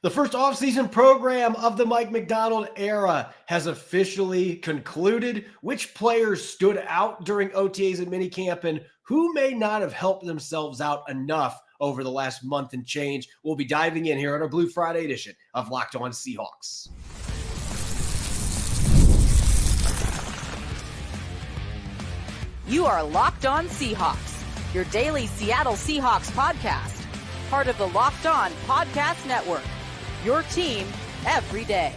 The first offseason program of the Mike Macdonald era has officially concluded. Which players stood out during OTAs and minicamp, and who may not have helped themselves out enough over the last month and change? We'll be diving in here on our Blue Friday edition of Locked On Seahawks. You are Locked On Seahawks, your daily Seattle Seahawks podcast, part of the Locked On Podcast Network. Your team every day.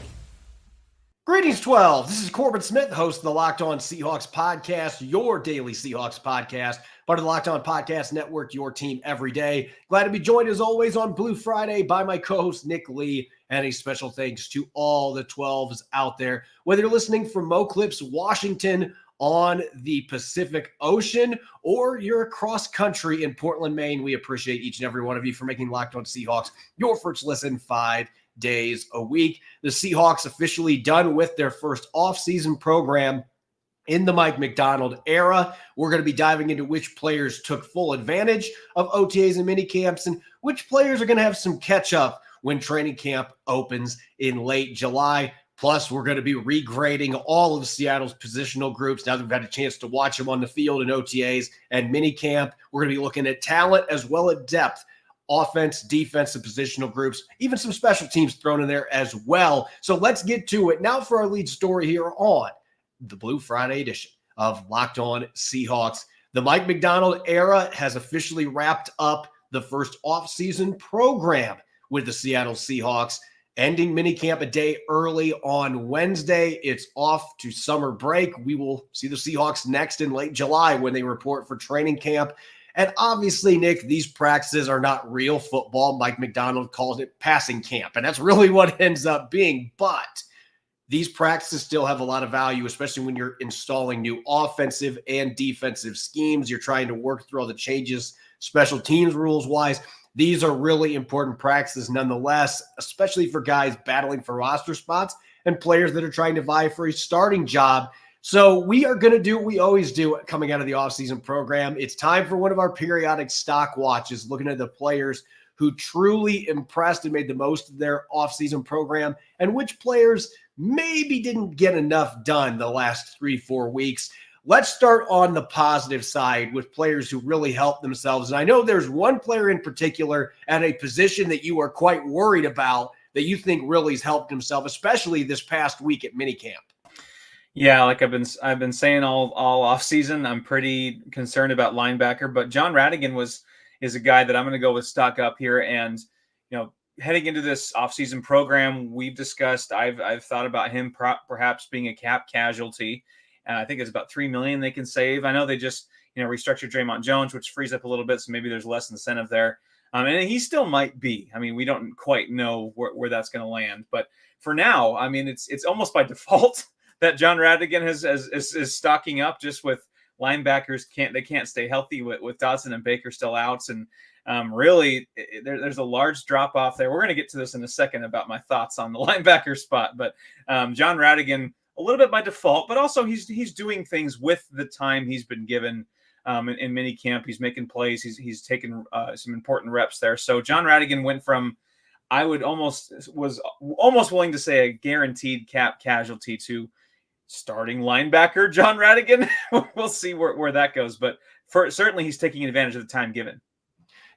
Greetings, 12. This is Corbin Smith, host of the Locked On Seahawks podcast, your daily Seahawks podcast, part of the Locked On Podcast Network, your team every day. Glad to be joined, as always, on Blue Friday by my co-host, Nick Lee, and a special thanks to all the 12s out there. Whether you're listening from Mo Clips, Washington, on the Pacific Ocean, or you're across country in Portland, Maine, we appreciate each and every one of you for making Locked On Seahawks your first listen 5 days a week. The Seahawks officially done with their first offseason program in the Mike Macdonald era. We're going to be diving into which players took full advantage of OTAs and minicamps and which players are going to have some catch up when training camp opens in late July. Plus, we're going to be regrading all of Seattle's positional groups now that we've had a chance to watch them on the field in OTAs and minicamp. We're going to be looking at talent as well as depth, offense, defense, and positional groups, even some special teams thrown in there as well. So let's get to it. Now for our lead story here on the Blue Friday edition of Locked On Seahawks. The Mike Macdonald era has officially wrapped up the first offseason program with the Seattle Seahawks, ending minicamp a day early on Wednesday. It's off to summer break. We will see the Seahawks next in late July when they report for training camp. And obviously, Nick, these practices are not real football. Mike Macdonald calls it passing camp, and that's really what it ends up being. But these practices still have a lot of value, especially when you're installing new offensive and defensive schemes. You're trying to work through all the changes, special teams rules-wise. These are really important practices nonetheless, especially for guys battling for roster spots and players that are trying to vie for a starting job. So we are going to do what we always do coming out of the offseason program. It's time for one of our periodic stock watches, looking at the players who truly impressed and made the most of their offseason program and which players maybe didn't get enough done the last 3-4 weeks. Let's start on the positive side with players who really helped themselves. And I know there's one player in particular at a position that you are quite worried about that you think really has helped himself, especially this past week at minicamp. Yeah, like I've been saying all off season, I'm pretty concerned about linebacker, but John Radigan is a guy that I'm going to go with stock up here. And heading into this offseason program, we've discussed, I've thought about him perhaps being a cap casualty. I think it's about $3 million they can save. I know they just restructured Draymond Jones, which frees up a little bit, so maybe there's less incentive there. And he still might be. I mean, we don't quite know where that's going to land, but for now, I mean, it's almost by default that John Radigan is stocking up just with linebackers. They can't stay healthy with Dodson and Baker still out, and really there's a large drop off there. We're going to get to this in a second about my thoughts on the linebacker spot, but John Radigan, a little bit by default, but also he's doing things with the time he's been given in minicamp. He's making plays. He's taken some important reps there. So John Radigan went from, I was almost willing to say a guaranteed cap casualty to starting linebacker John Radigan. We'll see where that goes, but certainly he's taking advantage of the time given.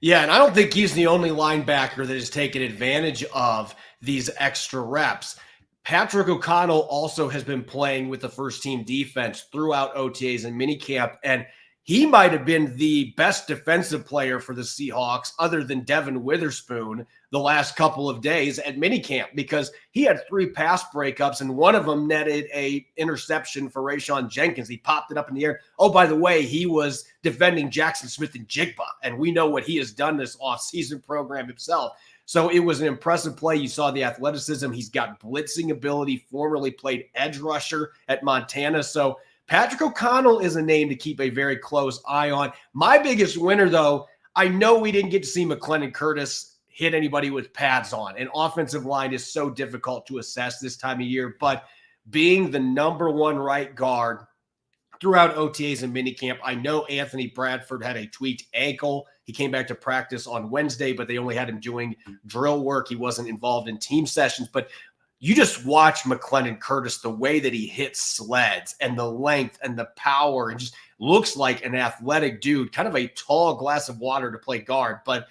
Yeah, and I don't think he's the only linebacker that has taken advantage of these extra reps. Patrick O'Connell also has been playing with the first-team defense throughout OTAs and minicamp, and he might have been the best defensive player for the Seahawks other than Devin Witherspoon the last couple of days at minicamp, because he had 3 pass breakups, and one of them netted a interception for Rayshon Jenkins. He popped it up in the air. Oh, by the way, he was defending Jackson Smith-Njigba, and we know what he has done this offseason program himself. So it was an impressive play. You saw the athleticism. He's got blitzing ability, formerly played edge rusher at Montana. So Patrick O'Connell is a name to keep a very close eye on. My biggest winner, though, I know we didn't get to see McClendon Curtis hit anybody with pads on. An offensive line is so difficult to assess this time of year. But being the number 1 right guard throughout OTAs and minicamp. I know Anthony Bradford had a tweaked ankle. He came back to practice on Wednesday, but they only had him doing drill work. He wasn't involved in team sessions. But you just watch McClendon Curtis, the way that he hits sleds and the length and the power, and just looks like an athletic dude, kind of a tall glass of water to play guard. But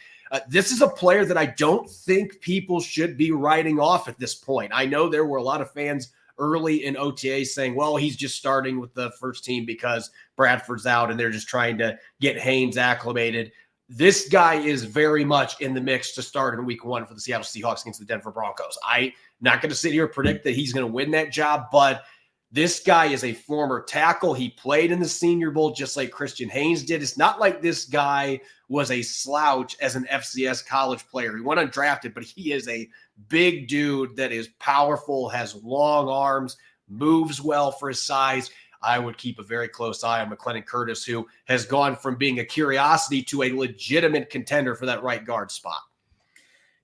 this is a player that I don't think people should be writing off at this point. I know there were a lot of fans early in OTA saying, well, he's just starting with the first team because Bradford's out and they're just trying to get Haynes acclimated. This guy is very much in the mix to start in week 1 for the Seattle Seahawks against the Denver Broncos. I'm not going to sit here and predict that he's going to win that job, but this guy is a former tackle. He played in the Senior Bowl just like Christian Haynes did. It's not like this guy was a slouch as an FCS college player. He went undrafted, but he is a big dude that is powerful, has long arms, moves well for his size. I would keep a very close eye on McClendon Curtis, who has gone from being a curiosity to a legitimate contender for that right guard spot.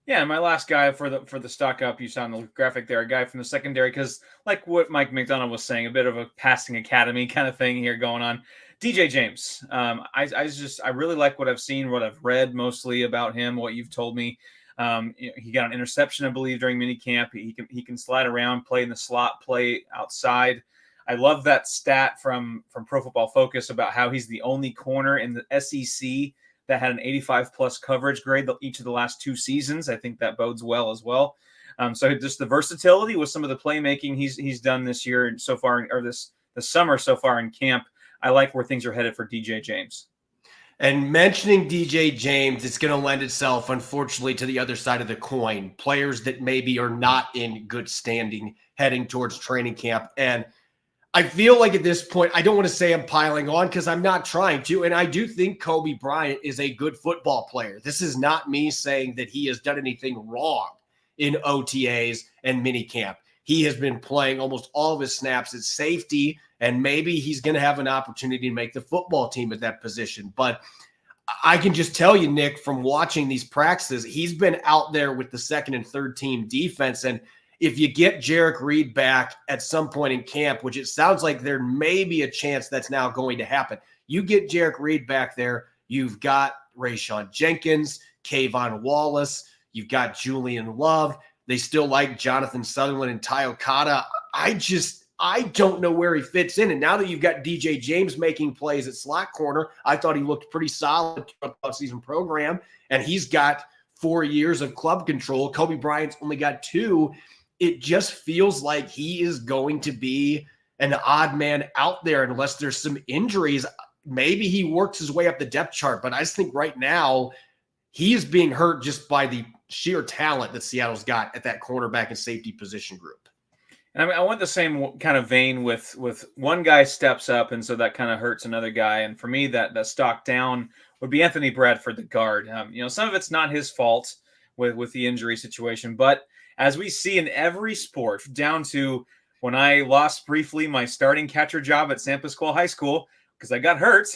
Yeah, my last guy for the stock up, you saw in the graphic there, a guy from the secondary, because like what Mike McDonough was saying, a bit of a passing academy kind of thing here going on. DJ James, I really like what I've seen, what I've read mostly about him, what you've told me. He got an interception, I believe, during minicamp. He can slide around, play in the slot, play outside. I love that stat from Pro Football Focus about how he's the only corner in the SEC that had an 85+ coverage grade each of the last 2 seasons. I think that bodes well as well. So just the versatility with some of the playmaking he's done this year and so far, or the summer so far in camp. I like where things are headed for DJ James. And mentioning DJ James, it's going to lend itself, unfortunately, to the other side of the coin. Players that maybe are not in good standing heading towards training camp. And I feel like at this point, I don't want to say I'm piling on because I'm not trying to. And I do think Kobe Bryant is a good football player. This is not me saying that he has done anything wrong in OTAs and minicamp. He has been playing almost all of his snaps at safety, and maybe he's going to have an opportunity to make the football team at that position. But I can just tell you, Nick, from watching these practices, he's been out there with the second and third team defense. And if you get Jarek Reed back at some point in camp, which it sounds like there may be a chance that's now going to happen, you get Jarek Reed back there, you've got Rayshawn Jenkins, Kayvon Wallace, you've got Julian Love. They still like Jonathan Sutherland and Ty Okada. I don't know where he fits in. And now that you've got DJ James making plays at slot corner, I thought he looked pretty solid throughout the season program. And he's got 4 years of club control. Kobe Bryant's only got 2. It just feels like he is going to be an odd man out there unless there's some injuries. Maybe he works his way up the depth chart, but I just think right now he is being hurt just by the sheer talent that Seattle's got at that cornerback and safety position group. And I mean, I want the same kind of vein with one guy steps up, and so that kind of hurts another guy. And for me, that stock down would be Anthony Bradford, the guard. Some of it's not his fault with the injury situation, but as we see in every sport, down to when I lost briefly my starting catcher job at San Pasqual High School because I got hurt,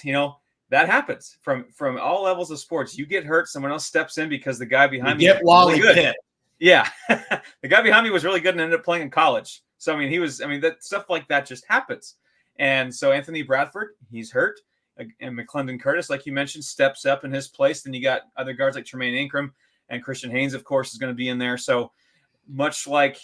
that happens from all levels of sports. You get hurt, someone else steps in because the guy behind me get Wally really Pitt. Yeah. The guy behind me was really good and ended up playing in college. So, that stuff like that just happens. And so Anthony Bradford, he's hurt. And McClendon Curtis, like you mentioned, steps up in his place. Then you got other guards like Tremaine Ingram and Christian Haynes, of course, is going to be in there. So much like,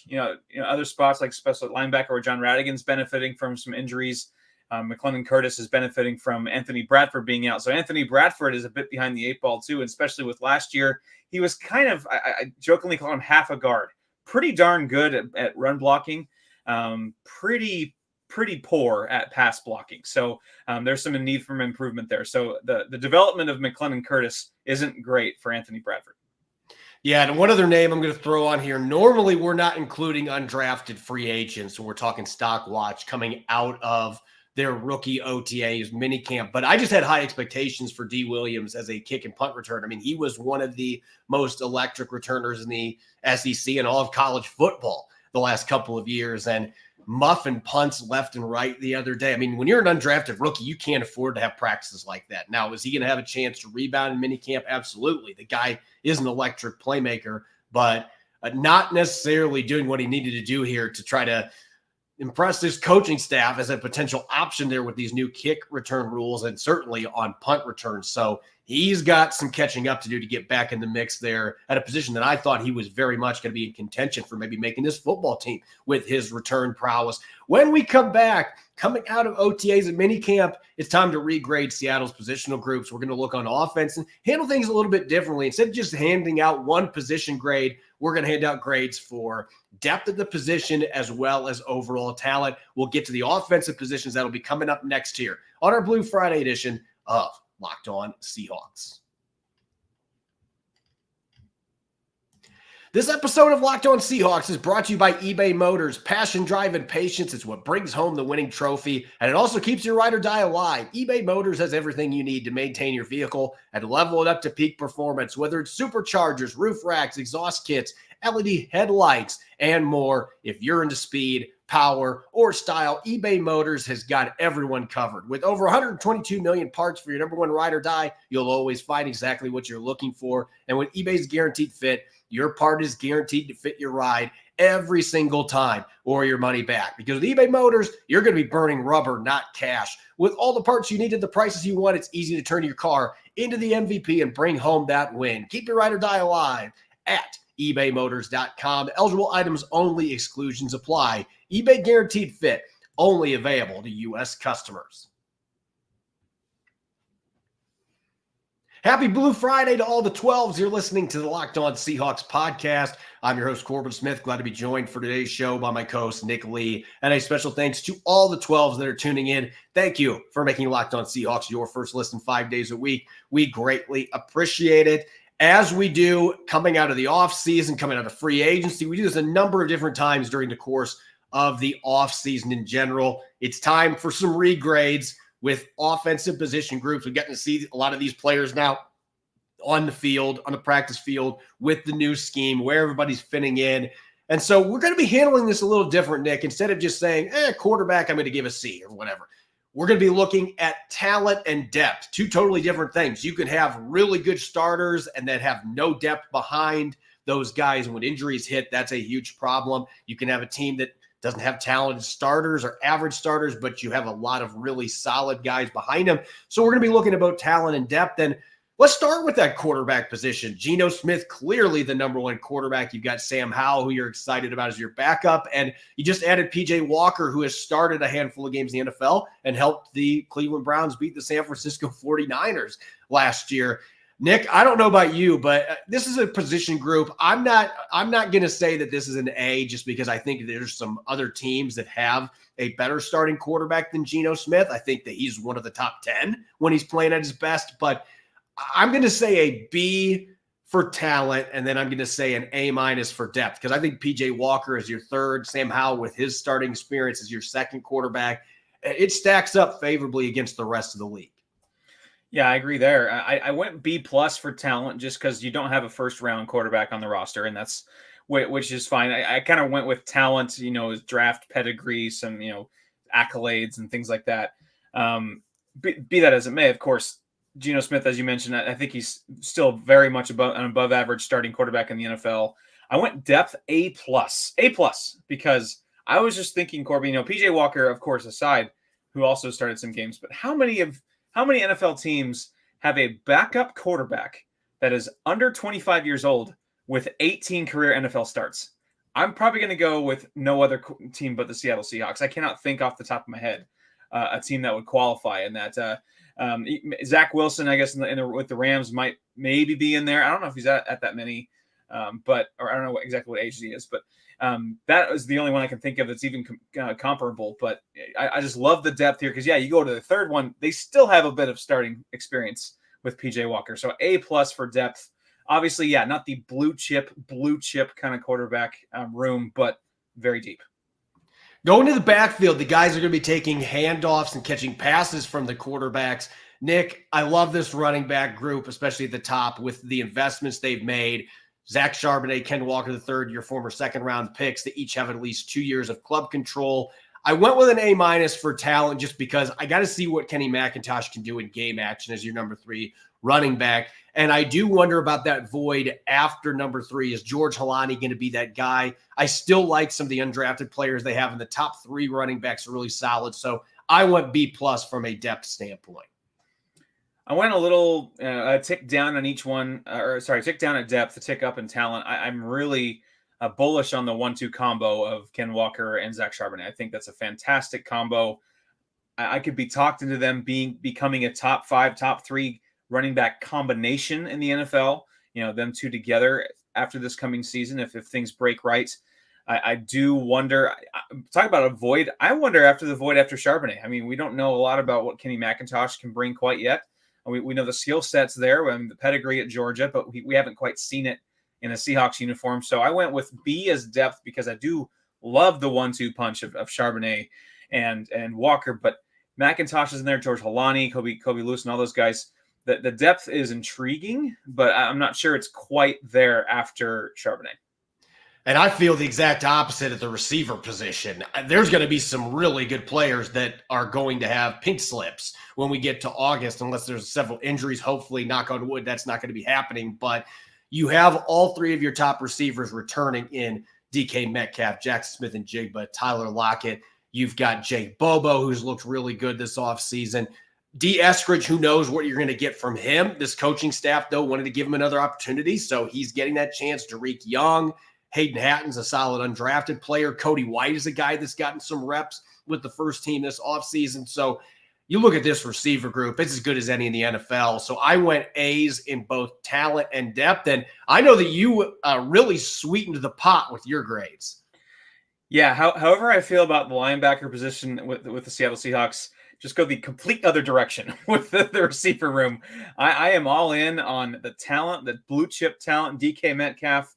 other spots like special linebacker where John Radigan's benefiting from some injuries, McClendon Curtis is benefiting from Anthony Bradford being out. So Anthony Bradford is a bit behind the 8 ball too, and especially with last year. He was kind of, I jokingly call him half a guard. Pretty darn good at run blocking. Pretty poor at pass blocking. So there's some need for improvement there. So the development of McClendon Curtis isn't great for Anthony Bradford. Yeah, and one other name I'm going to throw on here. Normally, we're not including undrafted free agents when we're talking stock watch coming out of their rookie OTAs minicamp. But I just had high expectations for D. Williams as a kick and punt returner. I mean, he was one of the most electric returners in the SEC and all of college football the last couple of years, and muffin punts left and right the other day. I mean, when you're an undrafted rookie, you can't afford to have practices like that. Now, is he going to have a chance to rebound in minicamp? Absolutely. The guy is an electric playmaker, but not necessarily doing what he needed to do here to try to impressed his coaching staff as a potential option there with these new kick return rules and certainly on punt returns. So he's got some catching up to do to get back in the mix there at a position that I thought he was very much going to be in contention for maybe making this football team with his return prowess. When we come back, coming out of OTAs and minicamp, it's time to regrade Seattle's positional groups. We're going to look on offense and handle things a little bit differently. Instead of just handing out one position grade, we're going to hand out grades for depth of the position as well as overall talent. We'll get to the offensive positions that'll be coming up next here on our Blue Friday edition of Locked On Seahawks. This episode of Locked On Seahawks is brought to you by eBay Motors. Passion, drive, and patience is what brings home the winning trophy, and it also keeps your ride or die alive. eBay Motors has everything you need to maintain your vehicle and level it up to peak performance, whether it's superchargers, roof racks, exhaust kits, LED headlights, and more. If you're into speed, power, or style, eBay Motors has got everyone covered. With over 122 million parts for your number one ride or die, you'll always find exactly what you're looking for. And with eBay's Guaranteed Fit, your part is guaranteed to fit your ride every single time or your money back. Because with eBay Motors, you're going to be burning rubber, not cash. With all the parts you need at the prices you want, it's easy to turn your car into the MVP and bring home that win. Keep your ride or die alive at ebaymotors.com. Eligible items only, exclusions apply. eBay Guaranteed Fit, only available to U.S. customers. Happy Blue Friday to all the 12s. You're listening to the Locked On Seahawks podcast. I'm your host, Corbin Smith. Glad to be joined for today's show by my co-host, Nick Lee. And a special thanks to all the 12s that are tuning in. Thank you for making Locked On Seahawks your first listen 5 days a week. We greatly appreciate it. As we do coming out of the offseason, coming out of free agency, we do this a number of different times during the course of the offseason in general. It's time for some regrades with offensive position groups. We're getting to see a lot of these players now on the field, on the practice field, with the new scheme, where everybody's fitting in. And so we're going to be handling this a little different, Nick. Instead of just saying, quarterback, I'm going to give a C or whatever. We're going to be looking at talent and depth, two totally different things. You can have really good starters and then have no depth behind those guys. And when injuries hit, that's a huge problem. You can have a team that doesn't have talented starters or average starters, but you have a lot of really solid guys behind them. So we're going to be looking about talent and depth. And let's start with that quarterback position. Geno Smith, clearly the number one quarterback. You've got Sam Howell, who you're excited about as your backup. And you just added P.J. Walker, who has started a handful of games in the NFL and helped the Cleveland Browns beat the San Francisco 49ers last year. Nick, I don't know about you, but this is a position group. I'm not going to say that this is an A just because I think there's some other teams that have a better starting quarterback than Geno Smith. I think that he's one of the top 10 when he's playing at his best, but I'm going to say a B for talent, and then I'm going to say an A- for depth because I think P.J. Walker is your third, Sam Howell with his starting experience is your second quarterback. It stacks up favorably against the rest of the league. Yeah, I agree there. I went B+ for talent just because you don't have a first-round quarterback on the roster, and that's which is fine. I kind of went with talent, draft pedigree, some accolades and things like that. Be that as it may, of course, Geno Smith, as you mentioned, I think he's still very much an above average starting quarterback in the NFL. I went depth A+, because I was just thinking, Corbin, P.J. Walker, of course, aside, who also started some games, but how many NFL teams have a backup quarterback that is under 25 years old with 18 career NFL starts? I'm probably going to go with no other team but the Seattle Seahawks. I cannot think off the top of my head a team that would qualify in that. Zach Wilson, I guess, with the Rams might maybe be in there. I don't know if he's at that many, or I don't know exactly what age he is, but that is the only one I can think of that's even comparable. But I just love the depth here because, you go to the third one, they still have a bit of starting experience with P.J. Walker. So A+ for depth. Obviously, not the blue chip kind of quarterback room, but very deep. Going to the backfield, the guys are going to be taking handoffs and catching passes from the quarterbacks. Nick, I love this running back group, especially at the top with the investments they've made. Zach Charbonnet, Ken Walker III, your former second-round picks that each have at least 2 years of club control. I went with an A- for talent just because I got to see what Kenny McIntosh can do in game action as your number 3 running back. And I do wonder about that void after number 3. Is George Halani going to be that guy? I still like some of the undrafted players they have in the top 3 running backs are really solid. So I went B+ from a depth standpoint. I went a little tick down on each one, tick down at depth, a tick up in talent. I'm really bullish on the 1-2 combo of Ken Walker and Zach Charbonnet. I think that's a fantastic combo. I could be talked into them becoming a top 5, top 3 running back combination in the NFL. Them two together after this coming season, if things break right. I do wonder. Talk about a void. I wonder after the void after Charbonnet. I mean, we don't know a lot about what Kenny McIntosh can bring quite yet. We know the skill set's there, the pedigree at Georgia, but we haven't quite seen it in a Seahawks uniform. So I went with B as depth because I do love the 1-2 punch of Charbonnet and Walker. But McIntosh is in there, George Halani, Kobe Lewis, and all those guys. The depth is intriguing, but I'm not sure it's quite there after Charbonnet. And I feel the exact opposite at the receiver position. There's going to be some really good players that are going to have pink slips when we get to August, unless there's several injuries. Hopefully, knock on wood, that's not going to be happening. But you have all 3 of your top receivers returning in DK Metcalf, Jackson Smith-Njigba, Tyler Lockett. You've got Jake Bobo, who's looked really good this offseason. D. Eskridge, who knows what you're going to get from him. This coaching staff, though, wanted to give him another opportunity, so he's getting that chance. Derek Young, Hayden Hatton's a solid undrafted player. Cody White is a guy that's gotten some reps with the first team this offseason. So you look at this receiver group, it's as good as any in the NFL. So I went A's in both talent and depth. And I know that you really sweetened the pot with your grades. Yeah, however I feel about the linebacker position with the Seattle Seahawks, just go the complete other direction with the receiver room. I am all in on the talent, the blue chip talent. DK Metcalf,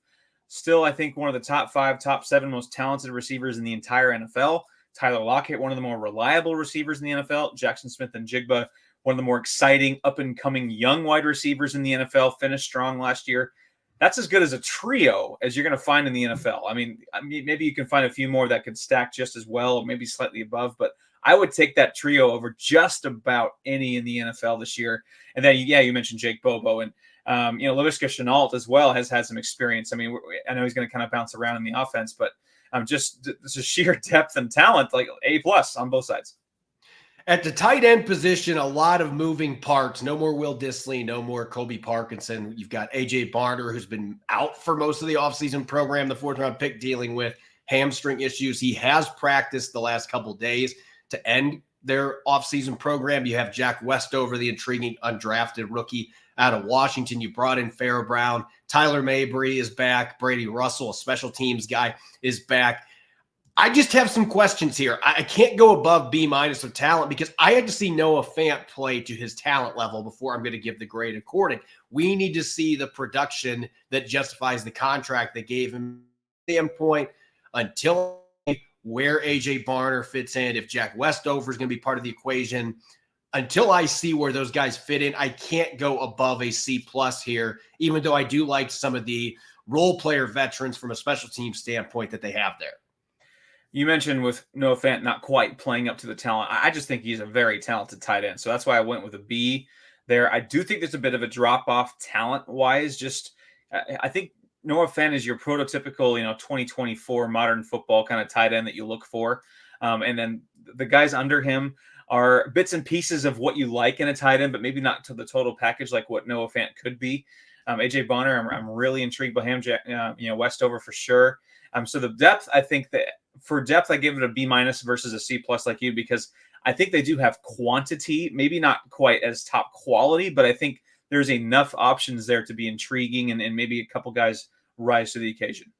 still, I think, one of the top 5, top 7 most talented receivers in the entire NFL. Tyler Lockett, one of the more reliable receivers in the NFL. Jackson Smith-Njigba, one of the more exciting, up-and-coming young wide receivers in the NFL, finished strong last year. That's as good as a trio as you're going to find in the NFL. I mean, maybe you can find a few more that could stack just as well, or maybe slightly above, but I would take that trio over just about any in the NFL this year. And then, you mentioned Jake Bobo, and Laviska Shenault as well has had some experience. I mean, I know he's going to kind of bounce around in the offense, but just this is sheer depth and talent, like A+ on both sides. At the tight end position, a lot of moving parts. No more Will Dissly, no more Colby Parkinson. You've got A.J. Barner, who's been out for most of the offseason program, the 4th-round pick, dealing with hamstring issues. He has practiced the last couple days to end their offseason program. You have Jack Westover, the intriguing undrafted rookie out of Washington. You brought in Farrah Brown. Tyler Mabry is back. Brady Russell, a special teams guy, is back. I just have some questions here. I can't go above B- of talent because I had to see Noah Fant play to his talent level before I'm going to give the grade according. We need to see the production that justifies the contract they gave him. Standpoint until where A.J. Barner fits in, if Jack Westover is going to be part of the equation. Until I see where those guys fit in, I can't go above a C+ here, even though I do like some of the role player veterans from a special team standpoint that they have there. You mentioned with Noah Fant not quite playing up to the talent. I just think he's a very talented tight end. So that's why I went with a B there. I do think there's a bit of a drop-off talent-wise. I think Noah Fant is your prototypical, 2024 modern football kind of tight end that you look for. And then the guys under him are bits and pieces of what you like in a tight end, but maybe not to the total package like what Noah Fant could be. A.J. Barner, I'm really intrigued by him. Westover for sure. So the depth, I think that for depth, I give it a B- versus a C+ like you, because I think they do have quantity, maybe not quite as top quality, but I think there's enough options there to be intriguing and maybe a couple guys rise to the occasion.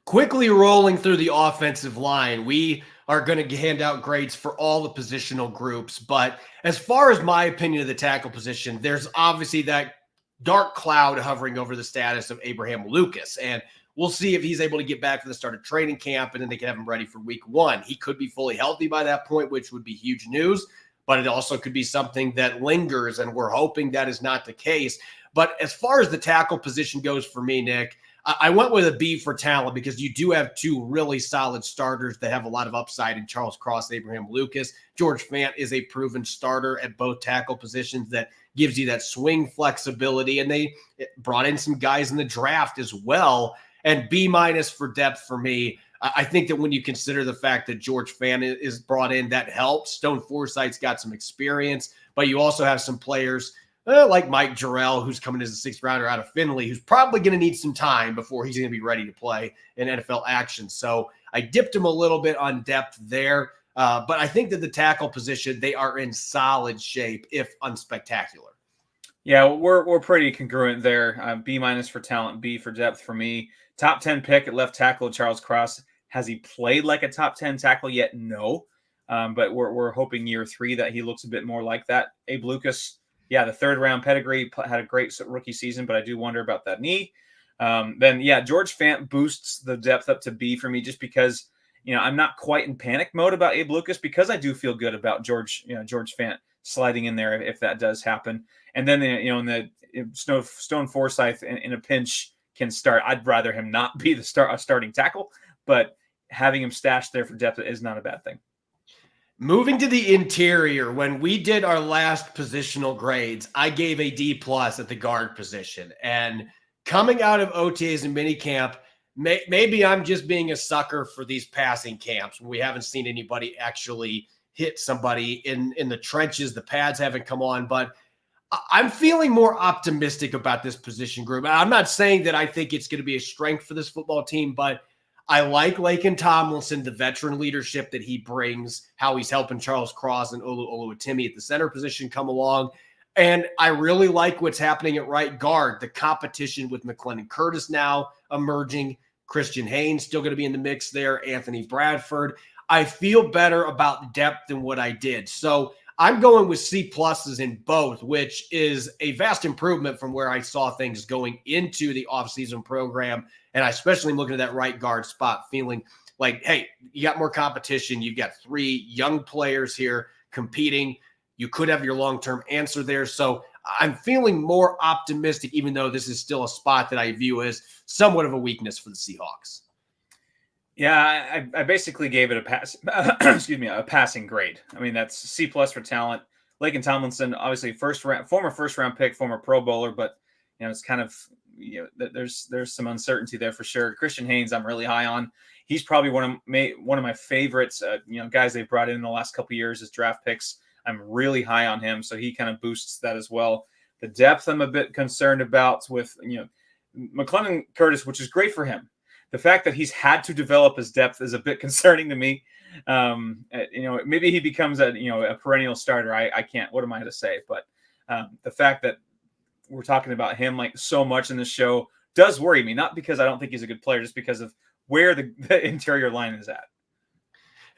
Quickly rolling through the offensive line, we are going to hand out grades for all the positional groups. But as far as my opinion of the tackle position, there's obviously that dark cloud hovering over the status of Abraham Lucas. And we'll see if he's able to get back for the start of training camp, and then they can have him ready for week 1. He could be fully healthy by that point, which would be huge news. But it also could be something that lingers, and we're hoping that is not the case. But as far as the tackle position goes for me, Nick, I went with a B for talent because you do have two really solid starters that have a lot of upside in Charles Cross, Abraham Lucas. George Fant is a proven starter at both tackle positions that gives you that swing flexibility. And they brought in some guys in the draft as well. And B- for depth for me. I think that when you consider the fact that George Fant is brought in, that helps. Stone Forsythe's got some experience, but you also have some players like Mike Jarrell, who's coming as a sixth rounder out of Findlay, who's probably going to need some time before he's going to be ready to play in NFL action. So I dipped him a little bit on depth there. But I think that the tackle position, they are in solid shape, if unspectacular. Yeah, we're pretty congruent there. B- for talent, B for depth for me. Top 10 pick at left tackle, Charles Cross. Has he played like a top 10 tackle yet? No. But we're hoping year 3 that he looks a bit more like that. Abe Lucas, yeah, the 3rd round pedigree, had a great rookie season, but I do wonder about that knee. Then, George Fant boosts the depth up to B for me just because, I'm not quite in panic mode about Abe Lucas because I do feel good about George Fant sliding in there if that does happen. And then, in the Stone Forsythe in a pinch can start. I'd rather him not be the starting tackle, but having him stashed there for depth is not a bad thing. Moving to the interior, when we did our last positional grades, I gave a D+ at the guard position. And coming out of OTAs and minicamp, maybe I'm just being a sucker for these passing camps. We haven't seen anybody actually hit somebody in the trenches. The pads haven't come on, but I'm feeling more optimistic about this position group. I'm not saying that I think it's going to be a strength for this football team, but I like Laken Tomlinson, the veteran leadership that he brings, how he's helping Charles Cross and Oluwatimi at the center position come along. And I really like what's happening at right guard. The competition with McClendon Curtis now emerging. Christian Haynes still going to be in the mix there. Anthony Bradford. I feel better about depth than what I did. So I'm going with C+ in both, which is a vast improvement from where I saw things going into the offseason program. And I especially am looking at that right guard spot, feeling like, hey, you got more competition. You've got 3 young players here competing. You could have your long-term answer there. So I'm feeling more optimistic, even though this is still a spot that I view as somewhat of a weakness for the Seahawks. Yeah, I basically gave it a pass. A passing grade. I mean, that's C+ for talent. Laken Tomlinson, obviously former first round pick, former Pro Bowler, but it's kind of there's some uncertainty there for sure. Christian Haynes, I'm really high on. He's probably one of my favorites. Guys they've brought in the last couple of years as draft picks. I'm really high on him, so he kind of boosts that as well. The depth I'm a bit concerned about with McClendon Curtis, which is great for him. The fact that he's had to develop his depth is a bit concerning to me. Maybe he becomes a perennial starter. I can't. What am I to say? But the fact that we're talking about him like so much in this show does worry me. Not because I don't think he's a good player, just because of where the interior line is at.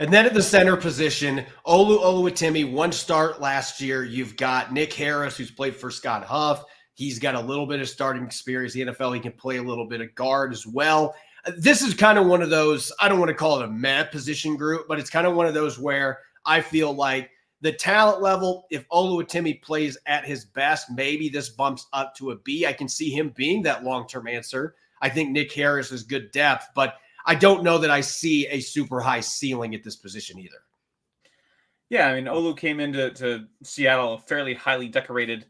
And then at the center position, Oluwatimi, 1 start last year. You've got Nick Harris, who's played for Scott Huff. He's got a little bit of starting experience in the NFL. He can play a little bit of guard as well. This is kind of one of those, I don't want to call it a meh position group, but it's kind of one of those where I feel like the talent level, if Oluwatimi plays at his best, maybe this bumps up to a B. I can see him being that long-term answer. I think Nick Harris is good depth, but I don't know that I see a super high ceiling at this position either. Yeah, I mean, Olu came into Seattle, a fairly highly decorated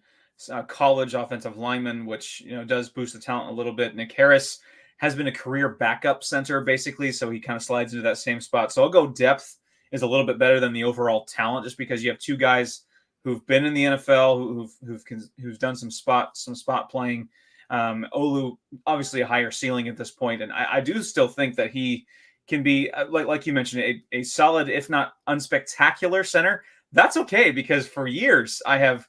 college offensive lineman, which does boost the talent a little bit. Nick Harris has been a career backup center, basically, so he kind of slides into that same spot. So I'll go depth is a little bit better than the overall talent, just because you have 2 guys who've been in the NFL, who've done some spot playing. Olu, obviously a higher ceiling at this point, and I do still think that he can be, like you mentioned, a solid, if not unspectacular center. That's okay, because for years I've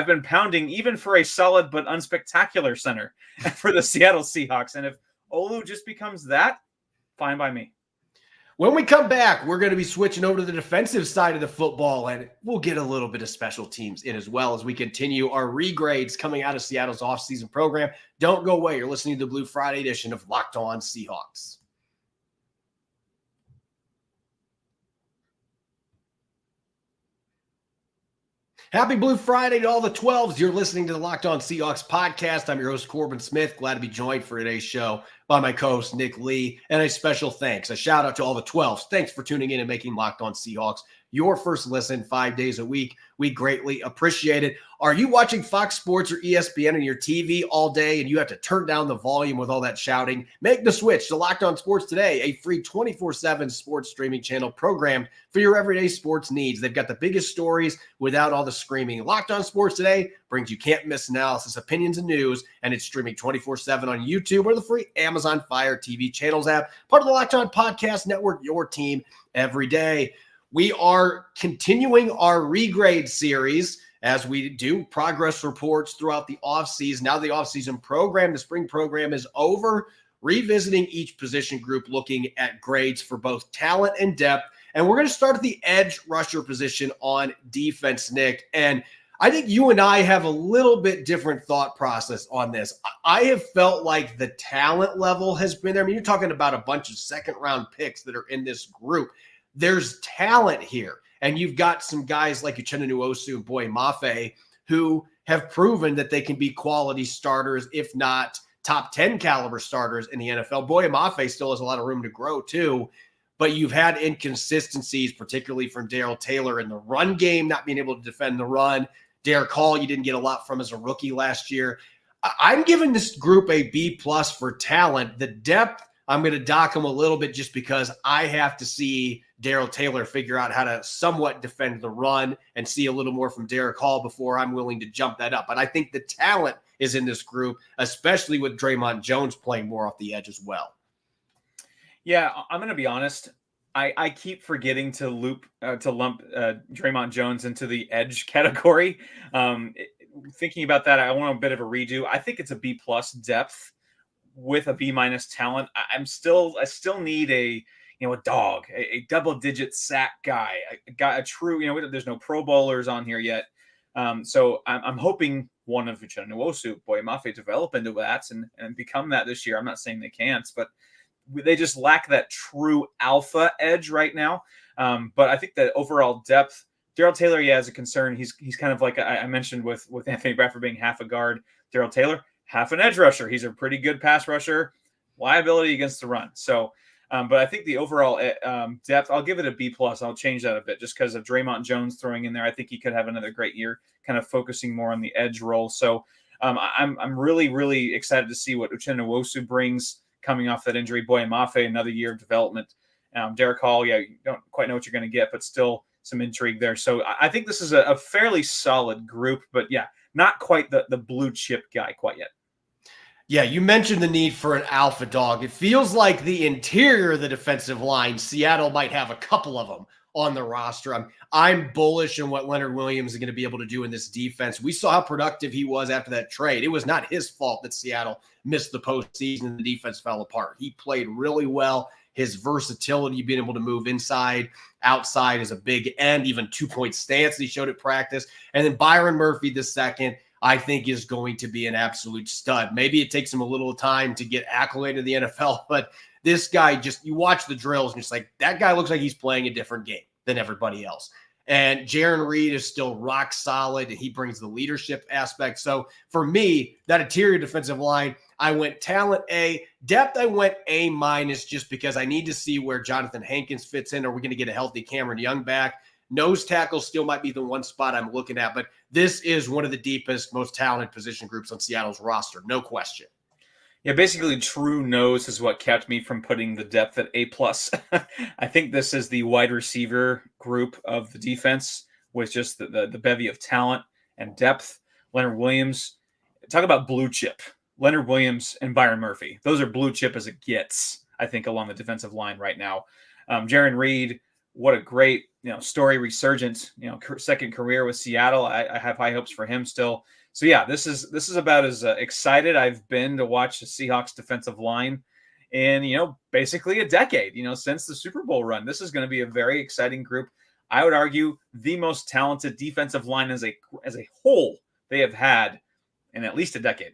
been pounding even for a solid but unspectacular center for the Seattle Seahawks, and if Olu just becomes that, fine by me. When we come back, we're going to be switching over to the defensive side of the football, and we'll get a little bit of special teams in as well as we continue our regrades coming out of Seattle's offseason program. Don't go away. You're listening to the Blue Friday edition of Locked On Seahawks. Happy Blue Friday to all the 12s. You're listening to the Locked On Seahawks podcast. I'm your host, Corbin Smith. Glad to be joined for today's show by my co-host, Nick Lee. And a special thanks, a shout out to all the 12s. Thanks for tuning in and making Locked On Seahawks your first listen 5 days a week. We greatly appreciate it. Are you watching Fox Sports or ESPN on your TV all day and you have to turn down the volume with all that shouting? Make the switch to Locked On Sports Today, a free 24/7 sports streaming channel programmed for your everyday sports needs. They've got the biggest stories without all the screaming. Locked On Sports Today brings you can't miss analysis, opinions, and news, and it's streaming 24/7 on YouTube or the free Amazon Fire TV channels app, part of the Locked On Podcast Network, your team every day. We are continuing our regrade series as we do progress reports throughout the offseason. Now the offseason program, the spring program is over, revisiting each position group, looking at grades for both talent and depth. And we're going to start at the edge rusher position on defense, Nick. And I think you and I have a little bit different thought process on this. I have felt like the talent level has been there. I mean, you're talking about a bunch of second-round picks that are in this group. There's talent here. And you've got some guys like Uchenna Nwosu and Boye Mafe who have proven that they can be quality starters, if not top 10 caliber starters in the NFL. Boye Mafe still has a lot of room to grow too. But you've had inconsistencies, particularly from Darrell Taylor in the run game, not being able to defend the run. Derek Hall, you didn't get a lot from as a rookie last year. I'm giving this group a B+ for talent. The depth, I'm going to dock them a little bit just because I have to see Darrell Taylor figure out how to somewhat defend the run and see a little more from Derek Hall before I'm willing to jump that up. But I think the talent is in this group, especially with Draymond Jones playing more off the edge as well. Yeah, I'm going to be honest. I keep forgetting to lump Draymond Jones into the edge category. Thinking about that, I want a bit of a redo. I think it's a B+ depth with a B- talent. I still need a dog, a double-digit sack guy, a true. There's no Pro Bowlers on here yet, so I'm hoping one of Uchenna Nwosu, Boye Mafe develop into that and become that this year. I'm not saying they can't, but they just lack that true alpha edge right now. But I think that overall depth, Darrell Taylor, is a concern. He's kind of like I mentioned with Anthony Bradford being half a guard, Darrell Taylor, half an edge rusher. He's a pretty good pass rusher, liability against the run. So, but I think the overall depth, I'll give it a B+. I'll change that a bit just because of Draymond Jones throwing in there. I think he could have another great year, kind of focusing more on the edge role. So I'm really, really excited to see what Uchenna Nwosu brings coming off that injury. Boye Mafe, another year of development. Derek Hall, you don't quite know what you're going to get, but still some intrigue there. So I think this is a fairly solid group, but not quite the blue chip guy quite yet. Yeah, you mentioned the need for an alpha dog. It feels like the interior of the defensive line, Seattle might have a couple of them on the roster. I'm bullish on what Leonard Williams is going to be able to do in this defense. We saw how productive he was after that trade. It was not his fault that Seattle missed the postseason and the defense fell apart. He played really well. His versatility, being able to move inside, outside as a big end, even 2-point stance that he showed at practice. And then Byron Murphy the second, I think is going to be an absolute stud. Maybe it takes him a little time to get acclimated to the NFL, but this guy you watch the drills and it's like, that guy looks like he's playing a different game than everybody else. And Jaron Reed is still rock solid. And he brings the leadership aspect. So for me, that interior defensive line, I went talent A. Depth, I went A- just because I need to see where Jonathan Hankins fits in. Are we going to get a healthy Cameron Young back? Nose tackle still might be the one spot I'm looking at, but this is one of the deepest, most talented position groups on Seattle's roster. No question. Yeah, basically true nose is what kept me from putting the depth at A+. I think this is the wide receiver group of the defense with just the bevy of talent and depth. Leonard Williams, talk about blue chip. Leonard Williams and Byron Murphy. Those are blue chip as it gets, I think, along the defensive line right now. Jaron Reed, what a great story, resurgent, second career with Seattle. I have high hopes for him still. So this is about as excited I've been to watch the Seahawks defensive line in basically a decade. Since the Super Bowl run. This is going to be a very exciting group. I would argue the most talented defensive line as a whole they have had in at least a decade.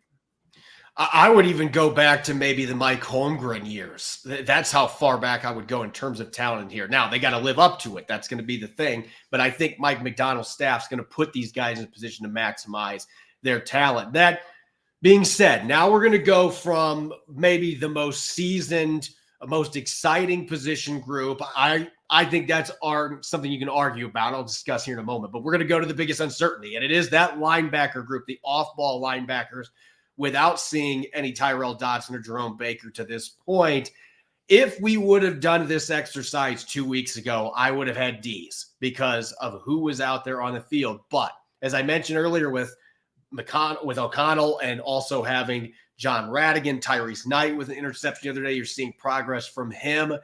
I would even go back to maybe the Mike Holmgren years. That's how far back I would go in terms of talent here. Now, they got to live up to it. That's going to be the thing. But I think Mike McDonald's staff's going to put these guys in a position to maximize their talent. That being said, now we're going to go from maybe the most seasoned, most exciting position group. I think that's something you can argue about. I'll discuss here in a moment. But we're going to go to the biggest uncertainty, and it is that linebacker group, the off-ball linebackers, without seeing any Tyrell Dodson or Jerome Baker to this point. If we would have done this exercise 2 weeks ago, I would have had D's because of who was out there on the field. But as I mentioned earlier with O'Connell and also having John Radigan, Tyrese Knight with an interception the other day, you're seeing progress from him.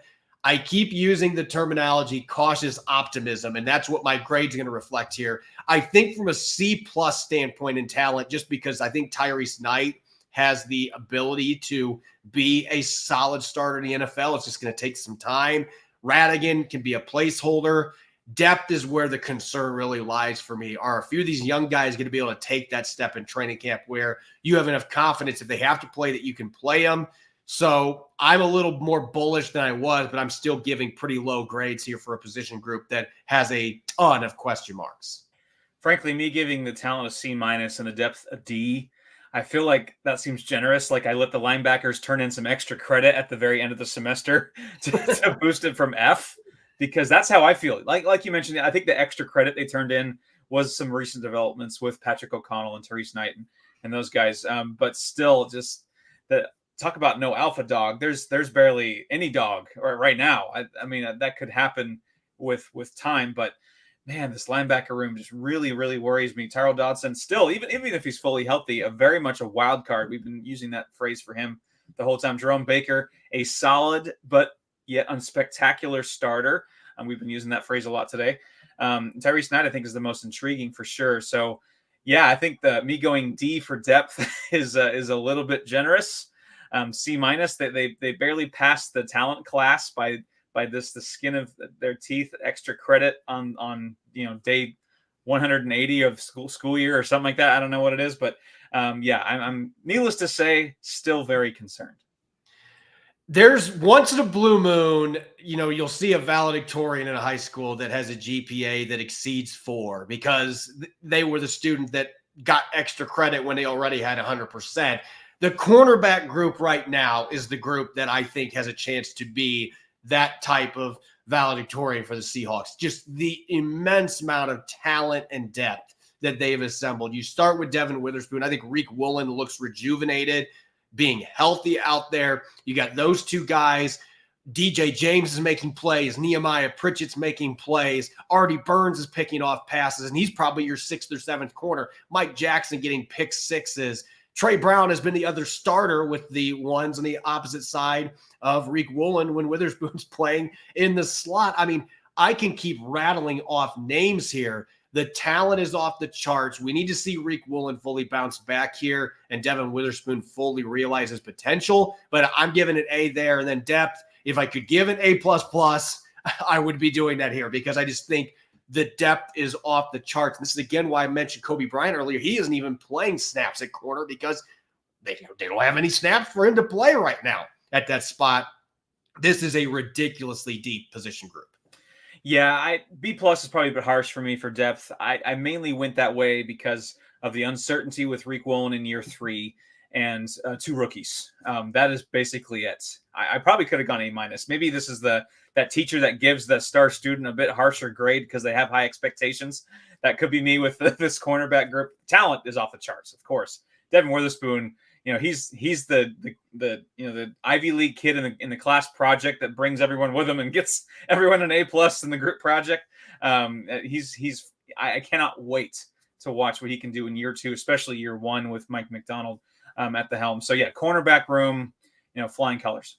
I keep using the terminology cautious optimism, and that's what my grade's going to reflect here. I think from a C+ standpoint in talent, just because I think Tyrese Knight has the ability to be a solid starter in the NFL. It's just going to take some time. Radigan can be a placeholder. Depth is where the concern really lies for me. Are a few of these young guys going to be able to take that step in training camp where you have enough confidence if they have to play that you can play them? So I'm a little more bullish than I was, but I'm still giving pretty low grades here for a position group that has a ton of question marks. Frankly, me giving the talent a C- and the depth a D, I feel like that seems generous. Like I let the linebackers turn in some extra credit at the very end of the semester to boost it from F, because that's how I feel. Like you mentioned, I think the extra credit they turned in was some recent developments with Patrick O'Connell and Tyrese Knight and those guys. But still, just talk about no alpha dog. There's barely any dog right now. I mean, that could happen with time, but man, this linebacker room just really, really worries me. Tyrell Dodson still, even if he's fully healthy, very much a wild card. We've been using that phrase for him the whole time. Jerome Baker, a solid but yet unspectacular starter. We've been using that phrase a lot today. Tyrese Knight, I think, is the most intriguing for sure. So, yeah, I think me going D for depth is a little bit generous. C-, they barely passed the talent class by the skin of their teeth. Extra credit on day 180 of school year or something like that. I don't know what it is, but I'm needless to say, still very concerned. There's once in a blue moon, you'll see a valedictorian in a high school that has a GPA that exceeds 4 because they were the student that got extra credit when they already had 100%. The cornerback group right now is the group that I think has a chance to be that type of valedictorian for the Seahawks. Just the immense amount of talent and depth that they've assembled. You start with Devin Witherspoon. I think Reek Woolen looks rejuvenated, being healthy out there. You got those two guys. DJ James is making plays. Nehemiah Pritchett's making plays. Artie Burns is picking off passes, and he's probably your 6th or 7th corner. Mike Jackson getting pick sixes. Trey Brown has been the other starter with the ones on the opposite side of Reek Woolen when Witherspoon's playing in the slot. I mean, I can keep rattling off names here. The talent is off the charts. We need to see Reek Woolen fully bounce back here and Devin Witherspoon fully realize his potential. But I'm giving it A there. And then depth, if I could give it A++, I would be doing that here because I just think the depth is off the charts. This is, again, why I mentioned Kobe Bryant earlier. He isn't even playing snaps at corner because they don't have any snaps for him to play right now at that spot. This is a ridiculously deep position group. Yeah, B+ is probably a bit harsh for me for depth. I mainly went that way because of the uncertainty with Reek Woolen in year 3 and 2 rookies. That is basically it. I probably could have gone A-. Maybe this is that teacher that gives the star student a bit harsher grade because they have high expectations. That could be me with this cornerback group. Talent is off the charts, of course. Devin Witherspoon, he's the Ivy League kid in the class project that brings everyone with him and gets everyone an A+ in the group project. I cannot wait to watch what he can do in year 2, especially year 1 with Mike McDonald at the helm. So yeah, cornerback room, flying colors.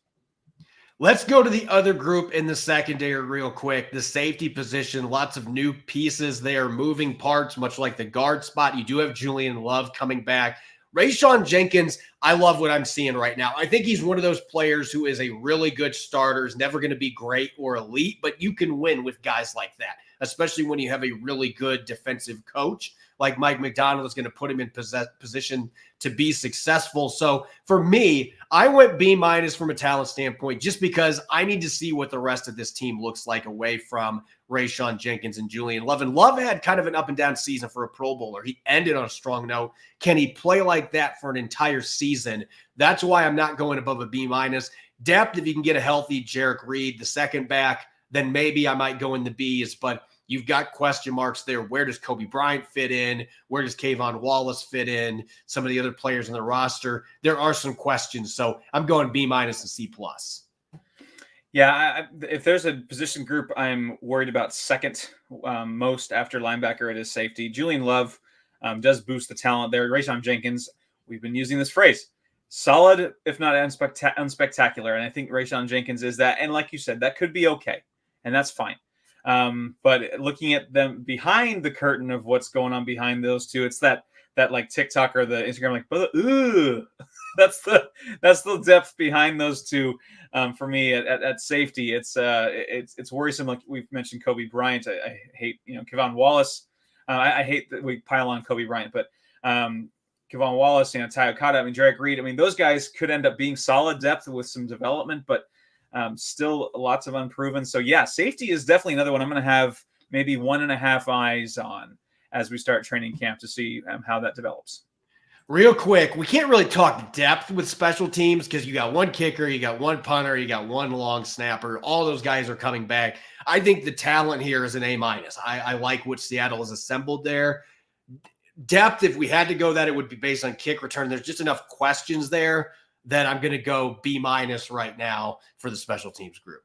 Let's go to the other group in the secondary real quick. The safety position, lots of new pieces there, moving parts, much like the guard spot. You do have Julian Love coming back. Rayshawn Jenkins, I love what I'm seeing right now. I think he's one of those players who is a really good starter, is never going to be great or elite, but you can win with guys like that, especially when you have a really good defensive coach like Mike McDonald is going to put him in position to be successful. So for me, I went B- from a talent standpoint, just because I need to see what the rest of this team looks like away from Rayshon Jenkins and Julian Love. And Love had kind of an up and down season for a Pro Bowler. He ended on a strong note. Can he play like that for an entire season? That's why I'm not going above a B-. Depth, if you can get a healthy Jarek Reed, the second back, then maybe I might go in the B's, but you've got question marks there. Where does Kobe Bryant fit in? Where does Kayvon Wallace fit in? Some of the other players on the roster, there are some questions. So I'm going B- and C+. Yeah, if there's a position group I'm worried about second most after linebacker, it is safety. Julian Love does boost the talent there. Rayshon Jenkins, we've been using this phrase, solid, if not unspectacular. And I think Rayshon Jenkins is that. And like you said, that could be okay. And that's fine. But looking at them behind the curtain of what's going on behind those two, it's that like TikTok or the Instagram, like, ooh, that's the depth behind those two. For me at safety, it's worrisome. Like we've mentioned Kobe Bryant. I hate, Kayvon Wallace. I hate that we pile on Kobe Bryant, but Kayvon Wallace, Ty Okada, Jarek Reed. Those guys could end up being solid depth with some development, but still lots of unproven. So yeah, safety is definitely another one I'm going to have maybe 1.5 eyes on as we start training camp to see how that develops. Real quick, we can't really talk depth with special teams because you got one kicker, you got one punter, you got one long snapper. All those guys are coming back. I think the talent here is an A-. I like what Seattle has assembled there. Depth, if we had to go that, it would be based on kick return. There's just enough questions there that I'm going to go B- right now for the special teams group.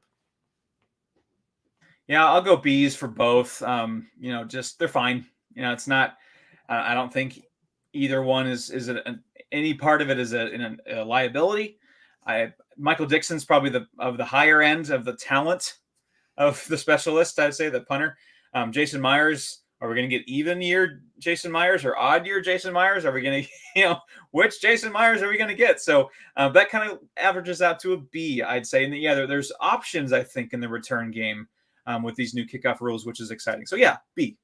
Yeah, I'll go B's for both. Just they're fine. It's not. I don't think either one is any part of it is a liability. Michael Dixon's probably the higher end of the talent of the specialist. I'd say the punter. Jason Myers. Are we going to get even year Jason Myers or odd year Jason Myers? Are we going to, which Jason Myers are we going to get? So that kind of averages out to a B, I'd say. And there's options, I think, in the return game with these new kickoff rules, which is exciting. So yeah, B.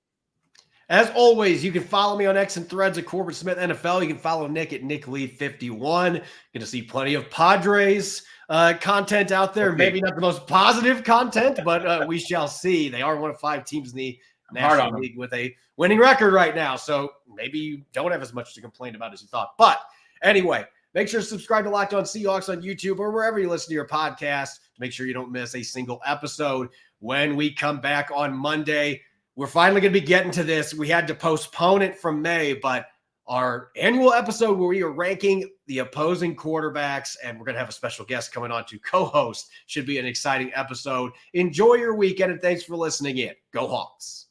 As always, you can follow me on X and Threads at Corbin Smith NFL. You can follow Nick at NickLead51. Going to see plenty of Padres content out there. Okay. Maybe not the most positive content, but we shall see. They are one of 5 teams in the National League with a winning record right now. So maybe you don't have as much to complain about as you thought. But anyway, make sure to subscribe to Locked On Seahawks on YouTube or wherever you listen to your podcast to make sure you don't miss a single episode. When we come back on Monday, we're finally going to be getting to this. We had to postpone it from May, but our annual episode where we are ranking the opposing quarterbacks, and we're going to have a special guest coming on to co-host, should be an exciting episode. Enjoy your weekend, and thanks for listening in. Go Hawks.